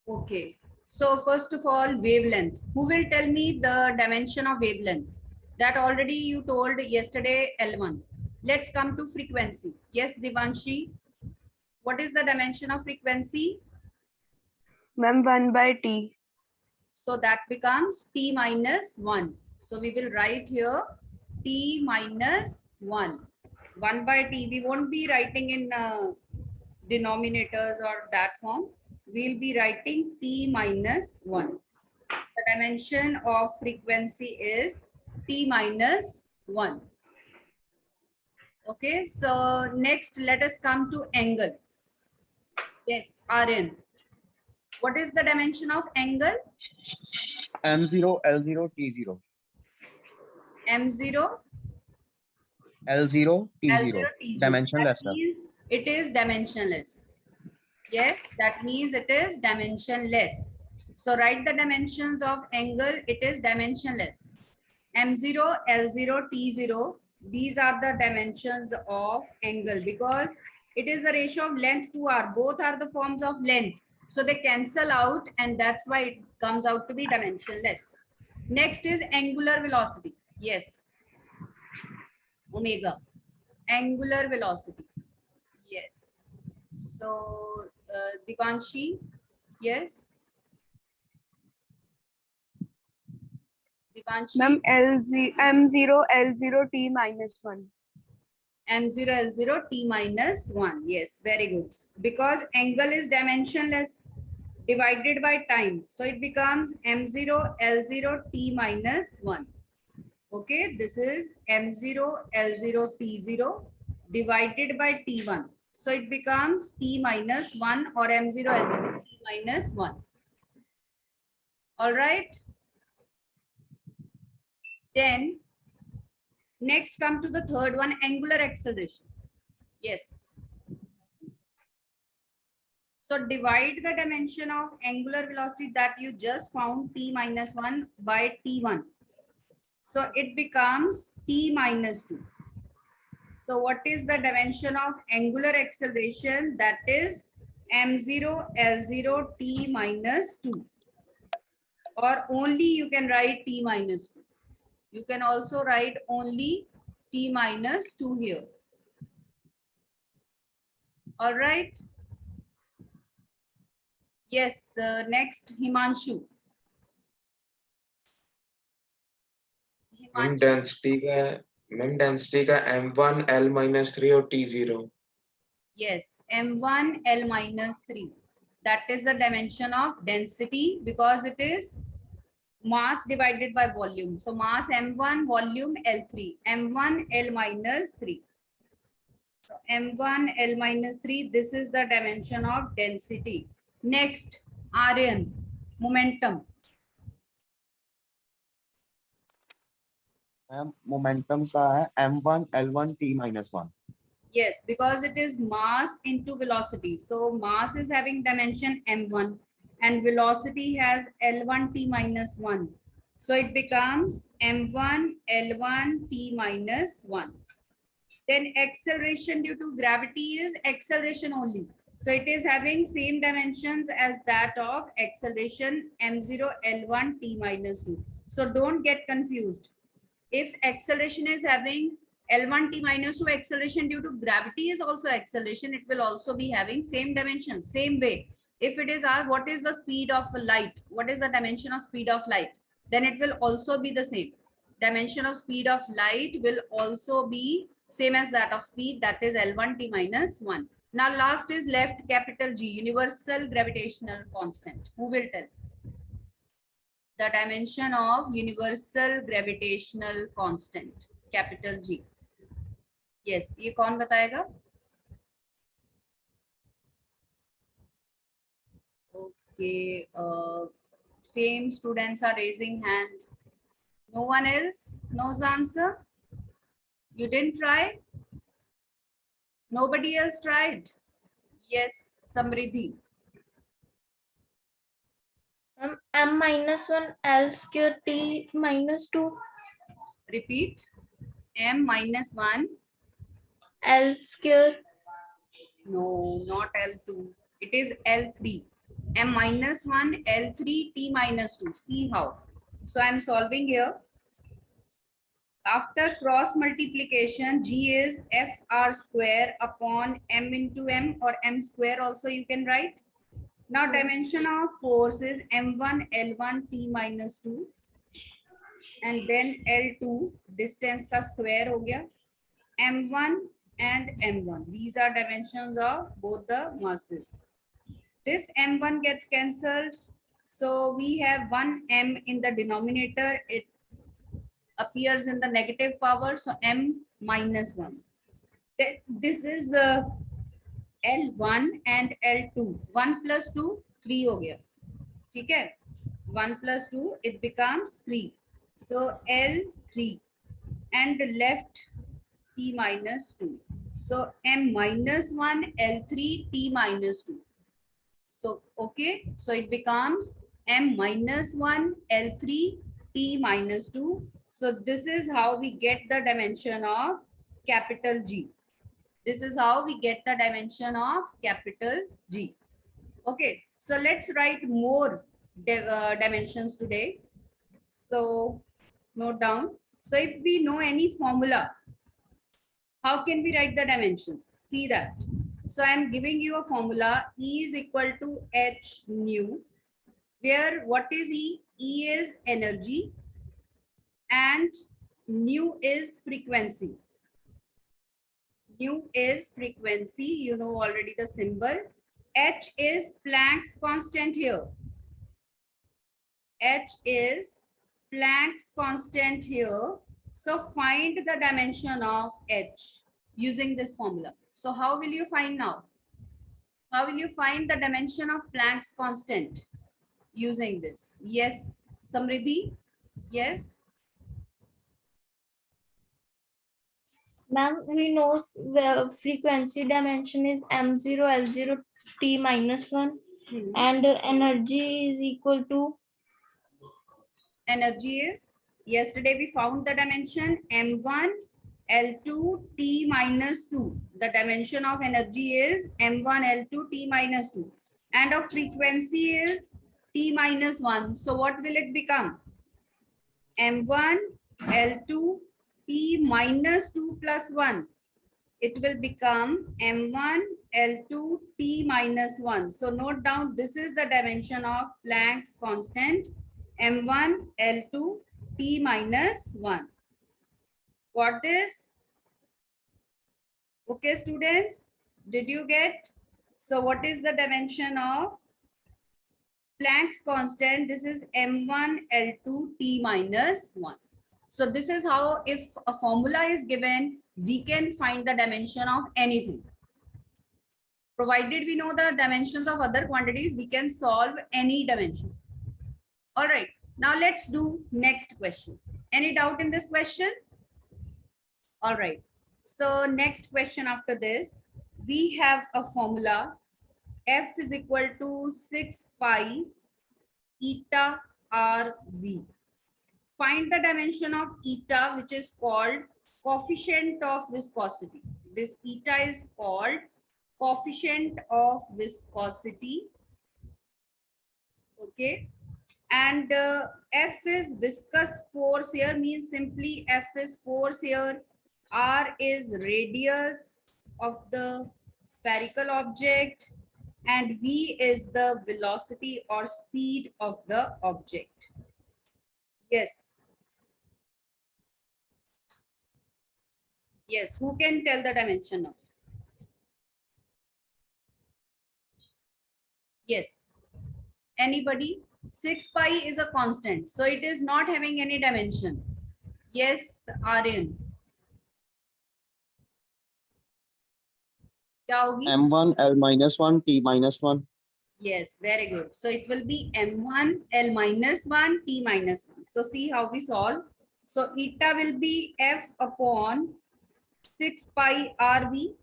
Okay. So first of all, wavelength. Who will tell me the dimension of wavelength? That already you told yesterday, L1. Let's come to frequency. Yes, Divanshi. What is the dimension of frequency? Ma'am, 1/t. So that becomes T minus 1. So we will write here T minus 1. 1 by T. We won't be writing in denominators or that form. We'll be writing T minus 1. The dimension of frequency is T minus 1. Okay, so next let us come to angle. Yes, Aryan. What is the dimension of angle? M0, L0, T0. M0, L0, L0, T0. T0. That Dimensionless, sir. means it is dimensionless. Yes, that means it is dimensionless. So write the dimensions of angle, it is dimensionless. M0, L0, T0, these are the dimensions of angle because it is the ratio of length to R. Both are the forms of length. So they cancel out and that's why it comes out to be dimensionless. Next is angular velocity. Yes. Omega. Angular velocity. Yes. So, Divanshi, yes. Ma'am, Divanshi, M0 L0 T minus 1. M0 L0 T minus 1. Yes, very good. Because angle is dimensionless divided by time. So it becomes M0 L0 T minus 1. Okay, this is M0 L0 T0 divided by T1. So it becomes T minus 1 or M0 L0 T minus 1. All right. Then next come to the third one, angular acceleration. Yes. So divide the dimension of angular velocity that you just found T minus 1 by T1. So it becomes T minus 2. So what is the dimension of angular acceleration? That is M0 L0 T minus 2. Or only you can write T minus 2. You can also write only T minus 2 here. All right. Yes, next Himanshu. Ma'am Himanshu. Density का M1 L minus 3 और T0. Yes, M1 L minus 3. That is the dimension of density because it is mass divided by volume. So mass M1, volume L3. M1 L minus 3. So M1 L minus 3. This is the dimension of density. Next, Aryan, momentum. Momentum का है M1, L1, T minus 1. Yes, because it is mass into velocity. So mass is having dimension m1 and velocity has L1 t minus 1. So it becomes m1 L1 t minus 1. Then acceleration due to gravity is acceleration only. So it is having same dimensions as that of acceleration m0 L1 t minus 2. So don't get confused. If acceleration is having L1 t minus 2, acceleration due to gravity is also acceleration, it will also be having same dimension, same way. If it is asked what is the speed of light, what is the dimension of speed of light, then it will also be the same. Dimension of speed of light will also be same as that of speed, that is L1 t minus 1. Now last is left, capital G, universal gravitational constant. Who will tell? The dimension of universal gravitational constant, capital G. Yes, ये कौन बताएगा? Okay, same students are raising hand. No one else knows the answer? You didn't try? Nobody else tried? Yes, Samriddhi. M minus 1 L square T minus 2. Repeat. M minus 1. L square. No, not L2. It is L3. m minus 1 L3 t minus 2. See how. So I'm solving here. After cross multiplication, G is FR square upon M into M, or M square also you can write. Now dimension of force is M1 L1 T minus 2, and then L2, distance का square हो गया, M1 and M1. These are dimensions of both the masses. This M1 gets cancelled. So we have 1 M in the denominator. It appears in the negative power. So M minus 1. This is L1 and L2. 1 plus 2, 3 हो गया. ठीक है? 1 plus 2, it becomes 3. So L3 and left T minus 2. So M minus 1 L3 T minus 2. So, okay. So it becomes M minus 1 L3 T minus 2. So this is how we get the dimension of capital G. This is how we get the dimension of capital G. Okay. So let's write more dimensions today. So note down. So if we know any formula, how can we write the dimension? See that. So I am giving you a formula. E is equal to H nu, where what is E? E is energy and nu is frequency. Nu is frequency. You know already the symbol. H is Planck's constant here. H is Planck's constant here. So find the dimension of H using this formula. So how will you find now? How will you find the dimension of Planck's constant using this? Yes, Samriddhi? Yes? Ma'am, we know the frequency dimension is M0 L0 T minus 1 and energy is equal to Energy is, yesterday we found the dimension M1 L2 T minus 2. The dimension of energy is M1 L2 T minus 2. And of frequency is T minus 1. So what will it become? M1 L2 T minus 2 plus 1. It will become M1 L2 T minus 1. So note down, this is the dimension of Planck's constant, M1 L2 T minus 1. Got this? Okay, students, did you get? So what is the dimension of Planck's constant? This is M1 L2 T minus 1. So this is how, if a formula is given, we can find the dimension of anything. Provided we know the dimensions of other quantities, we can solve any dimension. All right, now let's do next question. Any doubt in this question? All right, so next question after this, we have a formula. F is equal to 6 pi eta RV. Find the dimension of eta, which is called coefficient of viscosity. This eta is called coefficient of viscosity. Okay. And F is viscous force here, means simply F is force here. R is radius of the spherical object. And V is the velocity or speed of the object. Yes. Yes, who can tell the dimension now? Yes. Anybody? 6 pi is a constant, so it is not having any dimension. Yes, Aryan. क्या होगी? M1 L minus 1 T minus 1. Yes, very good. So it will be M1 L minus 1 T minus 1. So see how we solve. So eta will be F upon 6 pi RV.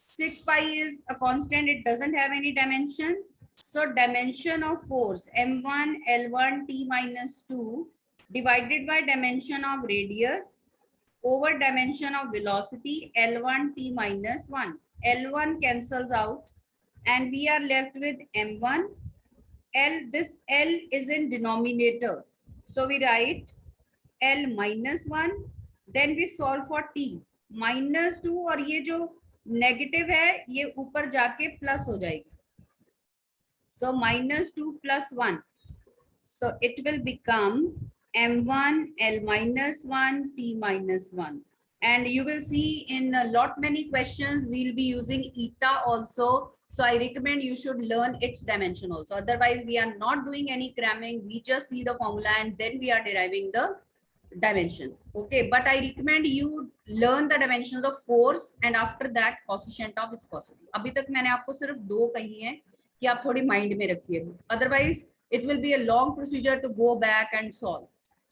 6 pi is a constant, it doesn't have any dimension. So dimension of force M1 L1 T minus 2 divided by dimension of radius over dimension of velocity L1 T minus 1. L1 cancels out and we are left with M1 L, this L is in denominator. So we write L minus 1. Then we solve for T. -2 और ये जो negative है ये ऊपर जाके plus हो जाएगी. So -2 plus 1. So it will become M1 L minus 1 T minus 1. And you will see in a lot many questions we'll be using eta also. So I recommend you should learn its dimension also. Otherwise we are not doing any cramming. We just see the formula and then we are deriving the dimension. Okay, but I recommend you learn the dimensions of force and after that coefficient of viscosity. अभी तक मैंने आपको सिर्फ 2 कही हैं कि आप थोड़ी माइंड में रखिए. Otherwise it will be a long procedure to go back and solve,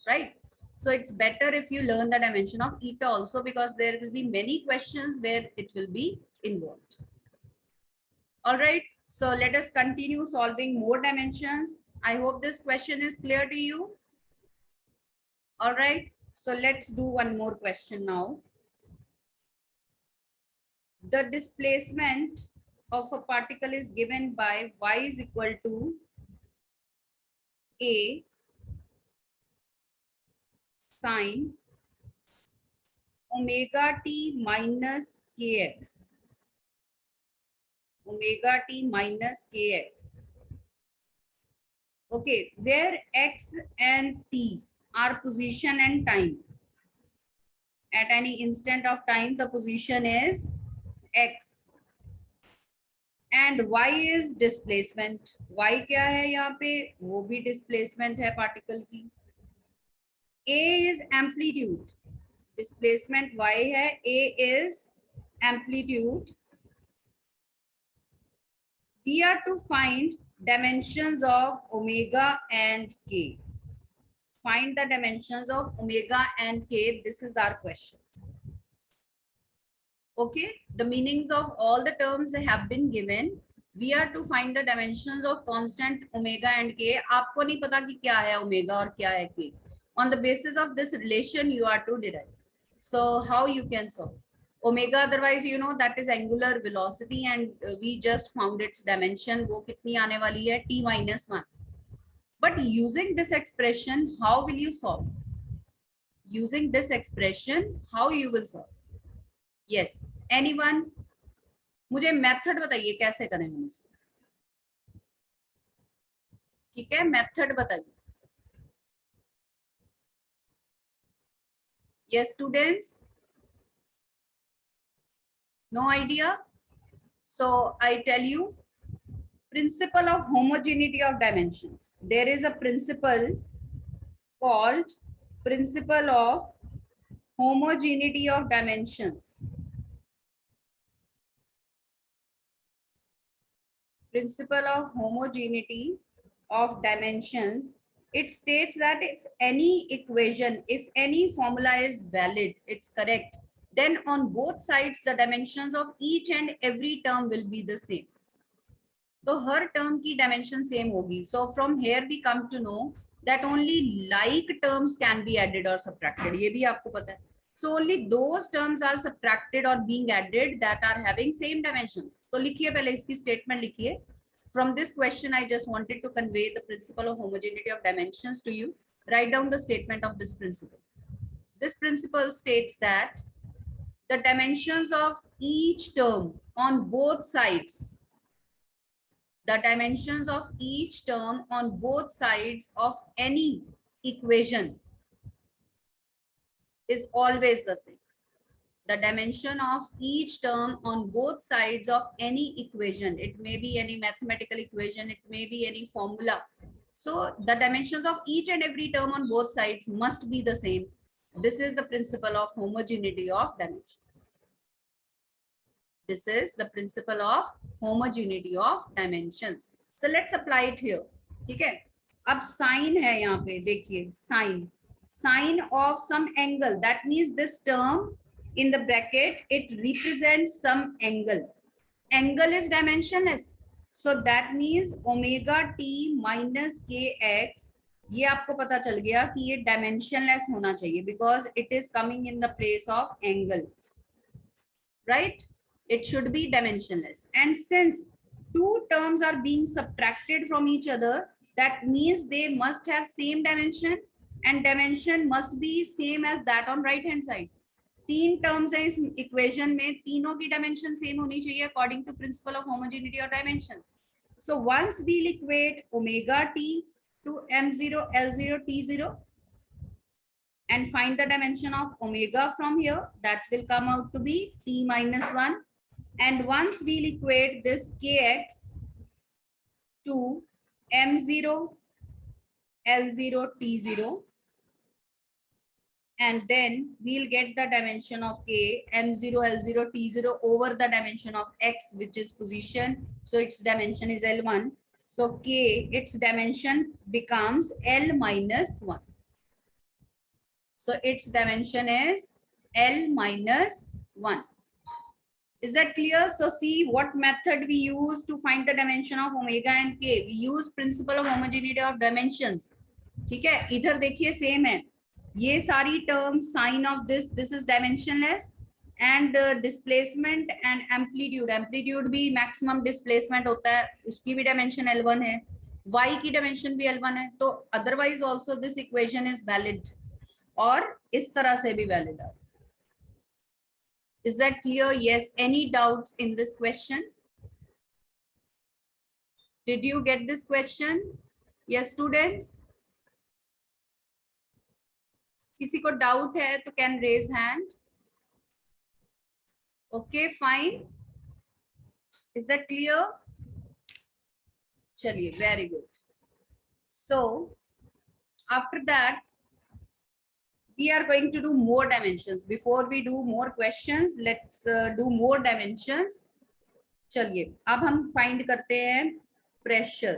right? So it's better if you learn the dimension of eta also because there will be many questions where it will be involved. All right, so let us continue solving more dimensions. I hope this question is clear to you. All right, so let's do one more question now. The displacement of a particle is given by y is equal to a sine omega t minus kx. Omega t minus kx. Okay, where x and t are position and time. At any instant of time, the position is x. And y is displacement. Y क्या है यहाँ पे? वो भी displacement है particle की. A is amplitude. Displacement y है. A is amplitude. We are to find dimensions of omega and k. Find the dimensions of omega and k. This is our question. Okay, the meanings of all the terms have been given. We are to find the dimensions of constant omega and k. आपको नहीं पता कि क्या है omega और क्या है k. On the basis of this relation, you are to derive. So how you can solve? Omega, otherwise you know that is angular velocity and we just found its dimension. वो कितनी आने वाली है? t minus 1. But using this expression, how will you solve? Using this expression, how you will solve? Yes, anyone? मुझे method बताइए कैसे करें हम इसको. ठीक है, मेथड बताइए. Yes, students? No idea? So I tell you, principle of homogeneity of dimensions. There is a principle called principle of homogeneity of dimensions. Principle of homogeneity of dimensions. It states that if any equation, if any formula is valid, it's correct, then on both sides the dimensions of each and every term will be the same. तो हर term की dimension same होगी. So from here we come to know that only like terms can be added or subtracted. ये भी आपको पता है. So only those terms are subtracted or being added that are having same dimensions. So लिखिए पहले इसकी statement लिखिए. From this question, I just wanted to convey the principle of homogeneity of dimensions to you. Write down the statement of this principle. This principle states that the dimensions of each term on both sides, the dimensions of each term on both sides of any equation is always the same. The dimension of each term on both sides of any equation, it may be any mathematical equation, it may be any formula. So the dimensions of each and every term on both sides must be the same. This is the principle of homogeneity of dimensions. This is the principle of homogeneity of dimensions. So let's apply it here. ठीक है? अब sine है यहाँ पे, देखिए sine. Sine of some angle. That means this term in the bracket, it represents some angle. Angle is dimensionless. So that means omega t minus kx, ये आपको पता चल गया कि ये dimensionless होना चाहिए because it is coming in the place of angle. Right? It should be dimensionless. And since two terms are being subtracted from each other, that means they must have same dimension and dimension must be same as that on right hand side. तीन terms है इस equation में, तीनों की dimension same होनी चाहिए according to principle of homogeneity और dimensions. So once we'll equate omega t to m0 l0 t0 and find the dimension of omega from here, that will come out to be t minus 1. And once we'll equate this kx to m0 l0 t0, and then we'll get the dimension of k m0 l0 t0 over the dimension of x, which is position, so its dimension is l1. So k, its dimension becomes l minus 1. So its dimension is l minus 1. Is that clear? So see what method we use to find the dimension of omega and k. We use principle of homogeneity of dimensions. ठीक है, इधर देखिए same है, ये सारी term sine of this is dimensionless, and displacement and amplitude, amplitude भी maximum displacement होता है, उसकी भी डायमेंशन L1 है, y की डायमेंशन भी L1 है, तो otherwise also this equation is valid, और इस तरह से भी वैलिड है. Is that clear? Yes. Any doubts in this question? Did you get this question? Yes, students. किसी को डाउट है तो can raise hand. Okay fine. Is that clear? चलिए, very good. So after that we are going to do more dimensions. Before we do more questions, let's do more dimensions. चलिए, अब हम find करते हैं pressure.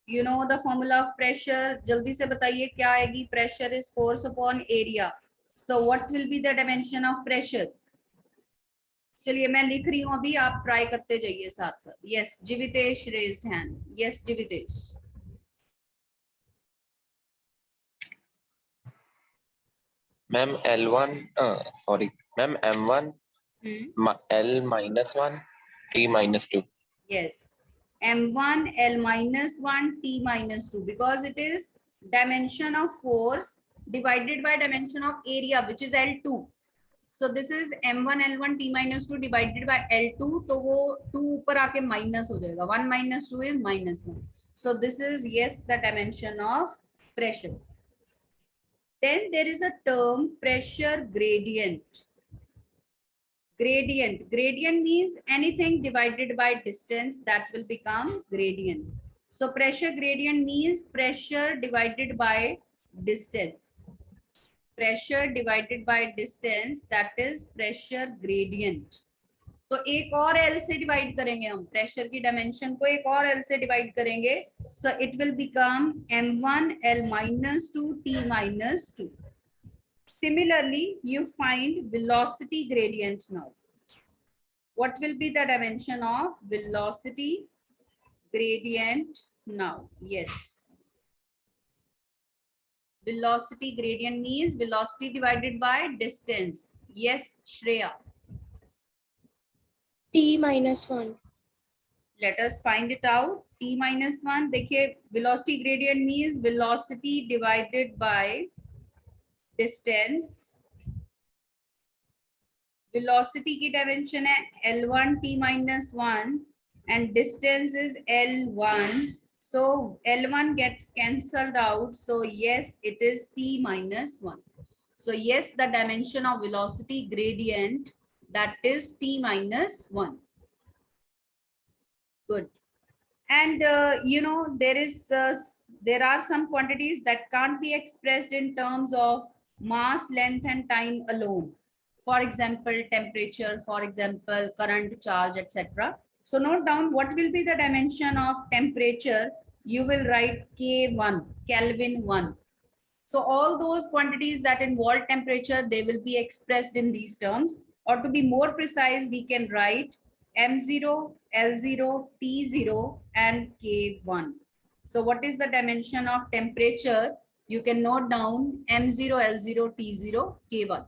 You know the formula of pressure. जल्दी से बताइए क्या आएगी. Pressure is force upon area. So what will be the dimension of pressure? चलिए मैं लिख रही हूँ अभी, आप ट्राई करते जाइए साथ साथ. Yes, Jivitesh raised hand. Yes, Jivitesh. Ma'am L1 sorry ma'am M1 L minus 1 T minus 2. Yes, M1 L minus 1 T minus 2, because it is dimension of force divided by dimension of area, which is L2. So this is M1 L1 T minus 2 divided by L2, तो वो 2 ऊपर आके minus हो जाएगा. 1 minus 2 is minus 1. So this is, yes, the dimension of pressure. Then there is a term pressure gradient. Gradient means anything divided by distance, that will become gradient. So pressure gradient means pressure divided by distance. Pressure divided by distance, that is pressure gradient. तो एक और L से divide करेंगे हम, pressure की dimension को एक और L से डिवाइड करेंगे. So it will become M1 L minus 2 T minus 2. Similarly, you find velocity gradient now. What will be the dimension of velocity gradient now? Yes. Velocity gradient means velocity divided by distance. Yes, Shreya. T minus 1. Let us find it out. T minus 1. देखिए, velocity gradient means velocity divided by distance. Velocity की dimension है L1 T minus 1 and distance is L1. So L1 gets cancelled out. So yes, it is T minus 1. So yes, the dimension of velocity gradient, that is T minus 1. Good. And you know, there are some quantities that can't be expressed in terms of mass, length and time alone. For example, temperature, for example, current, charge, etc. So note down what will be the dimension of temperature. You will write K1, Kelvin 1. So all those quantities that involve temperature, they will be expressed in these terms. Or to be more precise, we can write M0, L0, T0 and K1. So what is the dimension of temperature? You can note down M0, L0, T0, K1.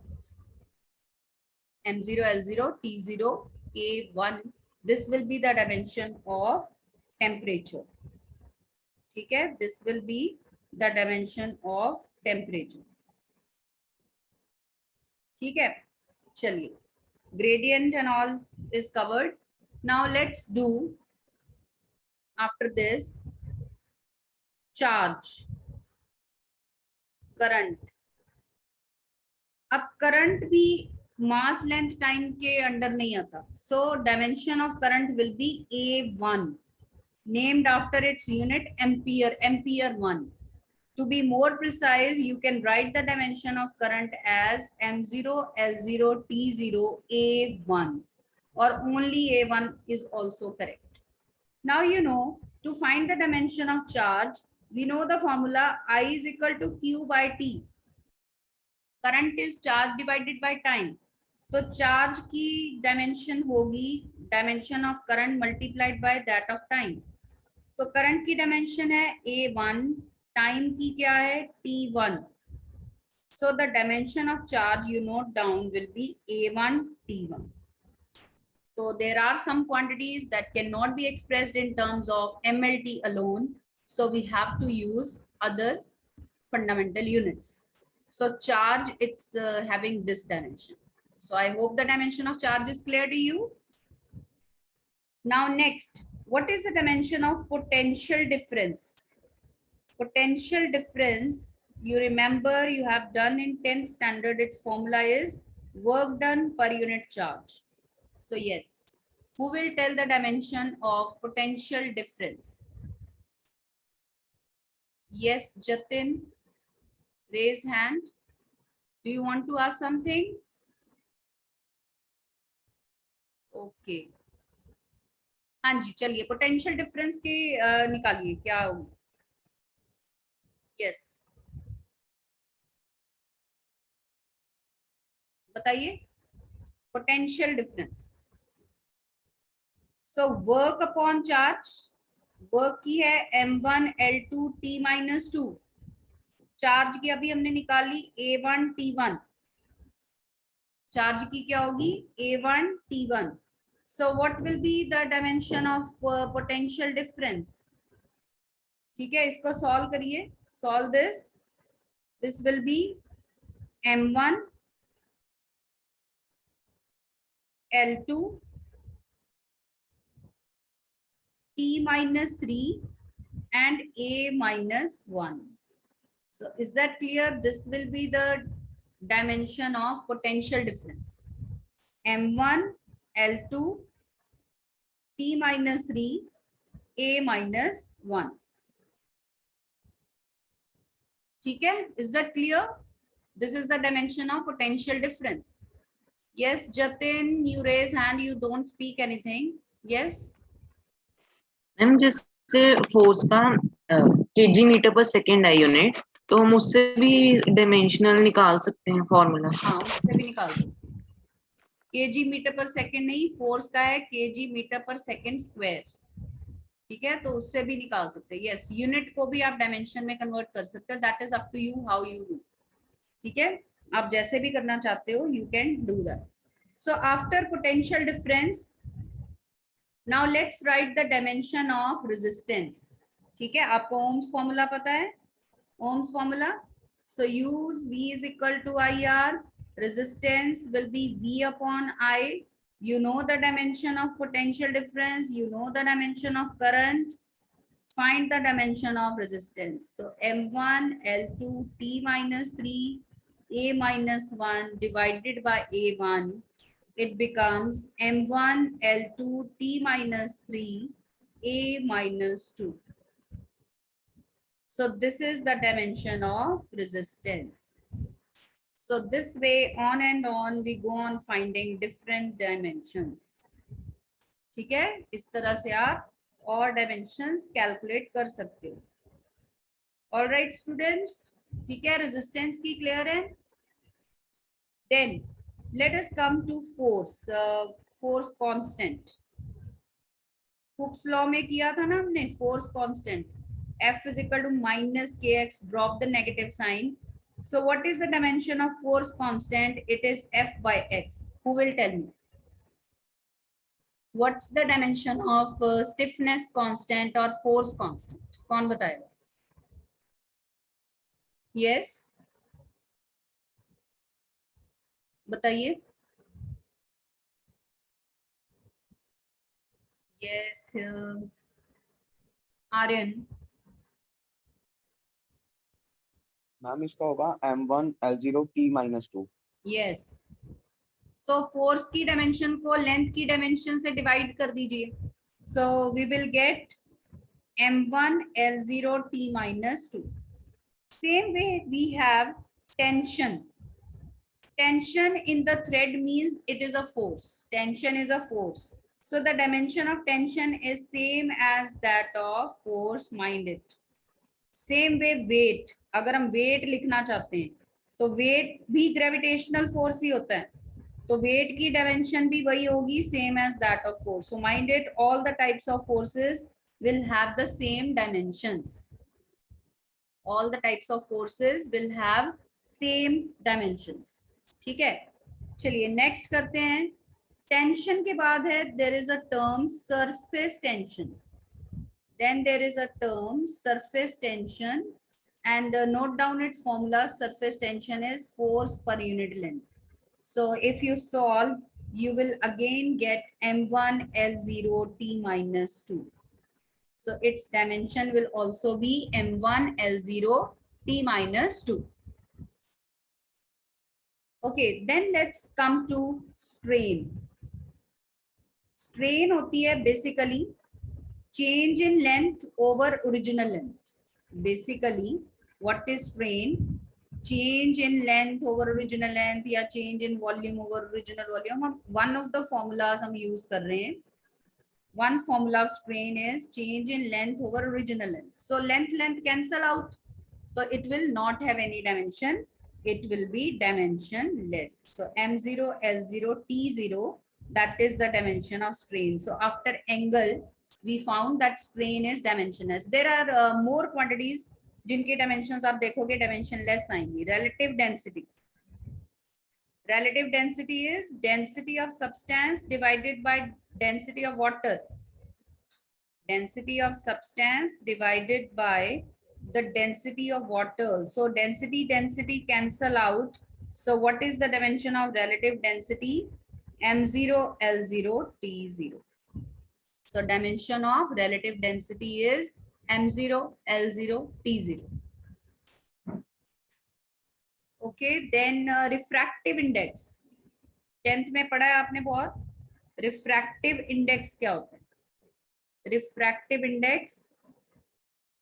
M0, L0, T0, A1, this will be the dimension of temperature. ठीक है, this will be the dimension of temperature. ठीक है, चलिए, gradient and all is covered. Now let's do after this charge, current. अब current भी मास length time के under नहीं आता, so dimension of current will be A1, named after its unit ampere, ampere 1. To be more precise, you can write the dimension of current as M0 L0 T0 A1, or only A1 is also correct. Now you know, to find the dimension of charge, we know the formula I is equal to Q by T. Current is charge divided by time, तो charge की dimension होगी dimension of current multiplied by that of time. तो current की dimension है A1, time की क्या है T1. So the dimension of charge you note down will be A1 T1. So there are some quantities that cannot be expressed in terms of MLT alone, so we have to use other fundamental units. So charge, it's having this dimension. So I hope the dimension of charge is clear to you. Now next, what is the dimension of potential difference? Potential difference, you remember you have done in 10th standard, its formula is work done per unit charge. So yes, who will tell the dimension of potential difference? Yes, Jatin. Raised hand. Do you want to ask something? Okay. हाँ जी, चलिए potential difference के निकालिए क्या होगा. Yes, बताइए potential difference. So work upon charge, work की है M1 L2 T-2. Charge की अभी हमने निकाली A1 T1. चार्ज की क्या होगी A1 T1. So what will be the dimension of potential difference? ठीक है, इसको सॉल्व करिए. Solve this. This will be M1 L2 T-3 and A-1. So is that clear? This will be the dimension of potential difference. M1 L2 T-3 A-1. ठीक है, is that clear? This is the dimension of potential difference. Yes, Jatin, you raise hand, you don't speak anything. Yes. Ma'am जैसे force का KG metre पर second है unit, तो हम उससे भी डायमेंशनल निकाल सकते हैं फॉर्मूला. हाँ, उससे भी निकाल सकते हैं. केजी मीटर पर सेकेंड नहीं, फोर्स का है केजी मीटर पर सेकेंड स्क्वायर. ठीक है, तो उससे भी निकाल सकते हैं. यस, यूनिट को भी आप डायमेंशन में कन्वर्ट कर सकते हो. That is up to you how you do. ठीक है, आप जैसे भी करना चाहते हो you can do that. So after potential difference, now let's write the dimension of resistance. ठीक है, आपको ओम्स फॉर्मूला पता है, Ohm's formula. So use V is equal to IR. Resistance will be V upon I. You know the dimension of potential difference, you know the dimension of current. Find the dimension of resistance. So M1 L2 T-3 A-1 divided by A1, it becomes M1 L2 T-3 A-2. So this is the dimension of resistance. So this way on and on we go on finding different dimensions. ठीक है, इस तरह से आप और dimensions calculate कर सकते हो. All right students, ठीक है, resistance की clear है. Then let us come to force. Force constant. Hooke's law में किया था ना हमने, force constant. F is equal to minus kx, drop the negative sign. So what is the dimension of force constant? It is F by x. Who will tell me? What's the dimension of stiffness constant or force constant? कौन बताएगा? Yes, बताइए. Yes, Aryan. Ma'am इसका होगा m1 L0 T minus 2. Yes. तो force की dimension को length की dimension से डिवाइड कर दीजिए. So we will get m1 L0 T minus 2. Same way we have tension. Tension in the thread means it is a force. Tension is a force. So the dimension of tension is same as that of force, mind it. Same way weight. अगर हम weight लिखना चाहते हैं तो weight भी gravitational force ही होता है. तो weight की dimension भी वही होगी same as that of force. So mind it, all the types of forces will have the same dimensions. All the types of forces will have same dimensions. ठीक है, चलिए नेक्स्ट करते हैं. टेंशन के बाद है there is a term surface tension. Then there is a term surface tension, and note down its formula. Surface tension is force per unit length. So if you solve, you will again get m1 L0 T minus 2. So its dimension will also be m1 L0 T minus 2. Okay, then let's come to strain. Strain होती है basically change in length over original length. Basically, what is strain? Change in length over original length या change in volume over original volume. हम one of the formulas हम use कर रहे हैं. One formula of strain is change in length over original length. So length cancel out. So it will not have any dimension. It will be dimensionless. So m0 L0 T0, that is the dimension of strain. So after angle, we found that strain is dimensionless. There are more quantities जिनके dimensions आप देखोगे dimensionless आएंगी. Relative density. Relative density is density of substance divided by density of water. Density of substance divided by the density of water. So density cancel out. So what is the dimension of relative density? m0 L0 T0. So dimension of relative density is m0 L0 T0. Okay, then refractive index. 10th में पढ़ा है आपने बहुत. Refractive index क्या होता है? Refractive index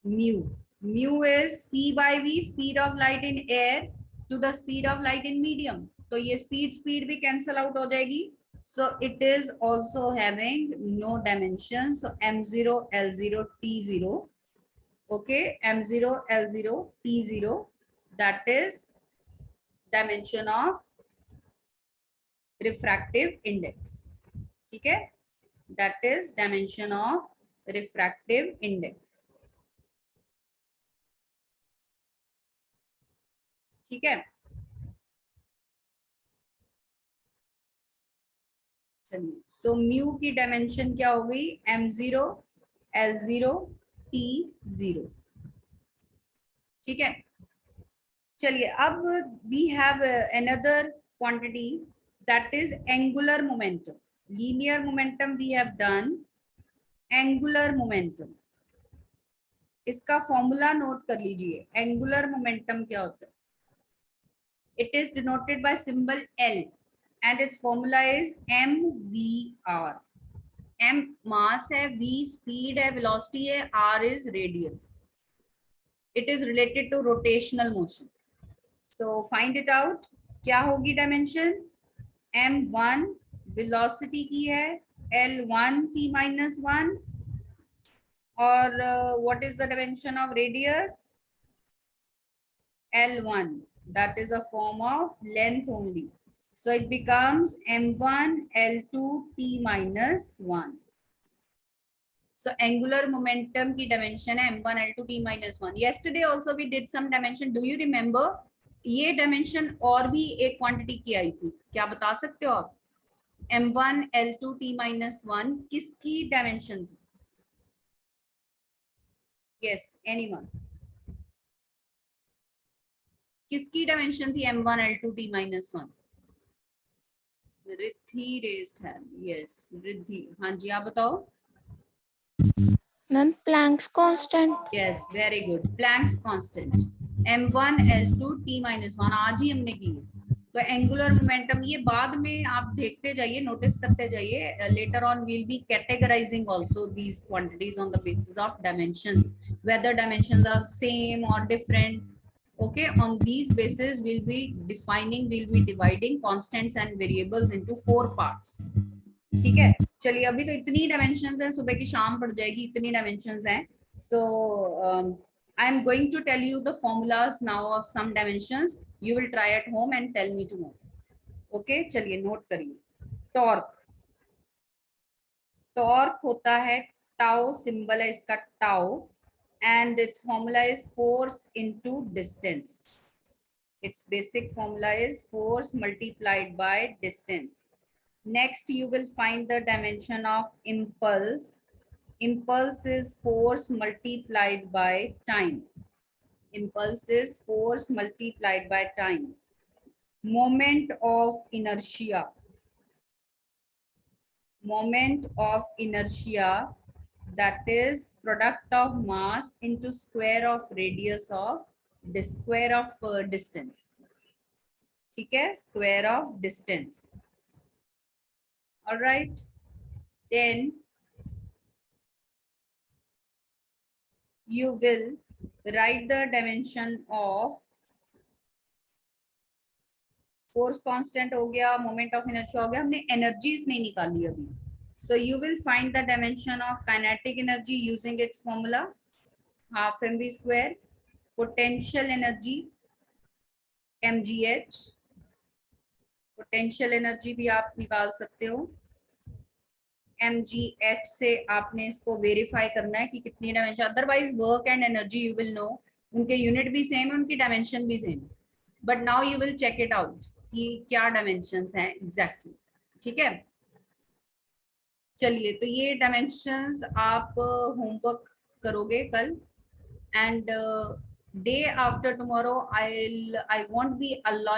mu. Mu is c by v, speed of light in air to the speed of light in medium. तो ये speed भी cancel out हो जाएगी. So it is also having no dimension. So m0 L0 T0. Okay, m0 L0 T0, that is dimension of refractive index. ठीक है, that is dimension of refractive index. ठीक है, चलिए. सो म्यू की dimension क्या हो गई? m0 L0 T0. ठीक है, चलिए. अब we have another quantity, that is angular momentum. Linear momentum we have done. Angular momentum, इसका फॉर्मूला नोट कर लीजिए. एंगुलर मोमेंटम क्या होता है? It is denoted by symbol L and its formula is mvr. m mass है, v speed है, velocity है, r is radius. It is related to rotational motion. So find it out. क्या होगी dimension? m1 velocity की है, l1 t minus 1, और what is the dimension of radius? l1. That is a form of length only. So it becomes m1 l2 t minus 1. So angular momentum की dimension है m1 l2 t minus 1. Yesterday also we did some dimension. Do you remember? ये dimension और भी एक quantity की आई थी. क्या बता सकते हो आप? m1 l2 t minus 1 किसकी डायमेंशन थी? यस एनीवन, किसकी डायमेंशन थी m1 l2 t minus 1? Riddhi raised hand, yes Riddhi, हाँ जी आप बताओ। Ma'am Planck's constant. Yes very good, Planck's constant m1 l2 t minus 1 आज ही हमने की है। तो एंगुलर मोमेंटम ये बाद में आप देखते जाइए, नोटिस करते जाइए, later on we'll be categorising also these quantities on the basis of dimensions, whether dimensions are same और different. okay, on these basis we'll be dividing constants and variables into 4 parts। ठीक है, चलिए अभी तो इतनी dimensions हैं, सुबह की शाम पड़ जाएगी, इतनी डायमेंशंस हैं। So I am going to tell you the formulas now of some dimensions, you will try at home and tell me tomorrow. Okay चलिए नोट करिए। टॉर्क, टॉर्क होता है टाउ, सिंबल है इसका tau, and its formula is force into distance. Its basic formula is force multiplied by distance. Next you will find the dimension of impulse. Impulse is force multiplied by time. Impulse is force multiplied by time. Moment of inertia. Moment of inertia, that is product of mass into square of radius of the square of distance। ठीक है, square of distance। all right, then you will write the dimension of force constant हो गया, moment of inertia हो गया, हमने energies नहीं निकाली अभी। So you will find the dimension of kinetic energy using its formula, half mv square, potential energy mgh, potential energy भी आप निकाल सकते हो, mgh से आपने इसको वेरीफाई करना है कि कितनी dimension, otherwise work and energy you will know, उनके यूनिट भी सेम है, उनकी डायमेंशन भी सेम है, but now you will check it out कि क्या डायमेंशंस हैं एग्जैक्टली। ठीक है, चलिए तो ये डायमेंशंस आप होमवर्क करोगे कल, and day after tomorrow I won't be allowing